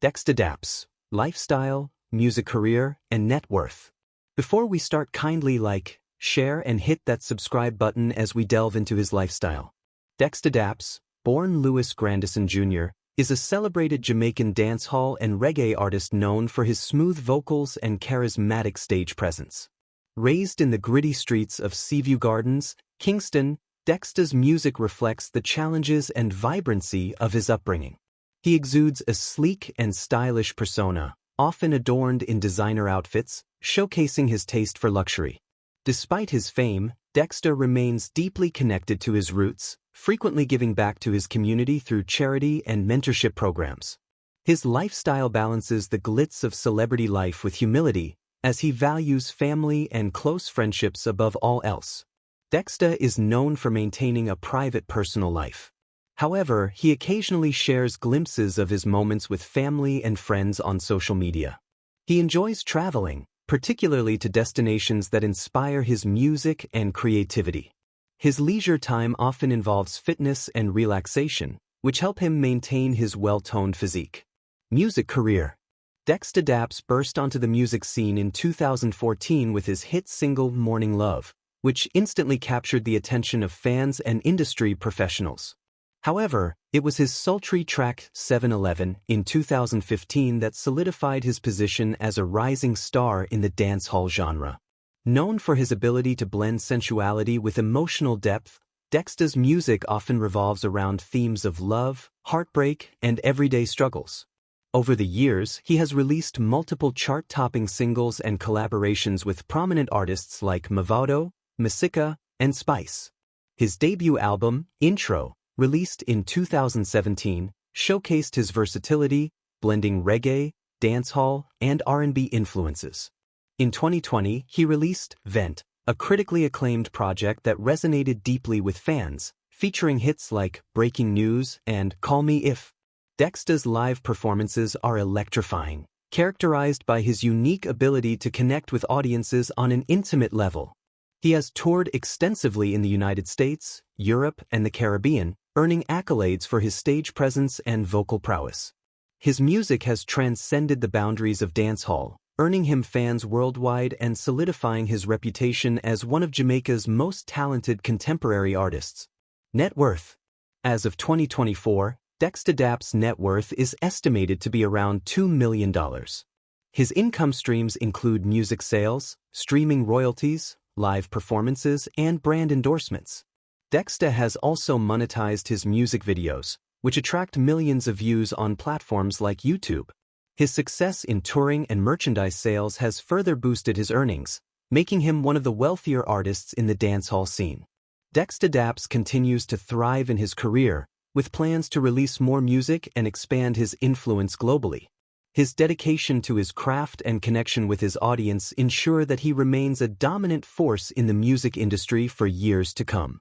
Dexta Daps, lifestyle, music career, and net worth. Before we start, kindly like, share and hit that subscribe button as we delve into his lifestyle. Dexta Daps, born Louis Grandison Jr., is a celebrated Jamaican dancehall and reggae artist known for his smooth vocals and charismatic stage presence. Raised in the gritty streets of Seaview Gardens, Kingston, Dexta's music reflects the challenges and vibrancy of his upbringing. He exudes a sleek and stylish persona, often adorned in designer outfits, showcasing his taste for luxury. Despite his fame, Dexta remains deeply connected to his roots, frequently giving back to his community through charity and mentorship programs. His lifestyle balances the glitz of celebrity life with humility, as he values family and close friendships above all else. Dexta is known for maintaining a private personal life. However, he occasionally shares glimpses of his moments with family and friends on social media. He enjoys traveling, particularly to destinations that inspire his music and creativity. His leisure time often involves fitness and relaxation, which help him maintain his well-toned physique. Music career. Dexta Daps burst onto the music scene in 2014 with his hit single Morning Love, which instantly captured the attention of fans and industry professionals. However, it was his sultry track 7-Eleven in 2015 that solidified his position as a rising star in the dancehall genre. Known for his ability to blend sensuality with emotional depth, Dexta's music often revolves around themes of love, heartbreak, and everyday struggles. Over the years, he has released multiple chart-topping singles and collaborations with prominent artists like Mavado, Masika, and Spice. His debut album, Intro, released in 2017, showcased his versatility, blending reggae, dancehall, and R&B influences. In 2020, he released Vent, a critically acclaimed project that resonated deeply with fans, featuring hits like Breaking News and Call Me If. Dexta's live performances are electrifying, characterized by his unique ability to connect with audiences on an intimate level. He has toured extensively in the United States, Europe, and the Caribbean, earning accolades for his stage presence and vocal prowess. His music has transcended the boundaries of dancehall, earning him fans worldwide and solidifying his reputation as one of Jamaica's most talented contemporary artists. Net worth. As of 2024, Dexta Daps' net worth is estimated to be around $2 million. His income streams include music sales, streaming royalties, live performances, and brand endorsements. Dexta has also monetized his music videos, which attract millions of views on platforms like YouTube. His success in touring and merchandise sales has further boosted his earnings, making him one of the wealthier artists in the dancehall scene. Dexta Daps continues to thrive in his career, with plans to release more music and expand his influence globally. His dedication to his craft and connection with his audience ensure that he remains a dominant force in the music industry for years to come.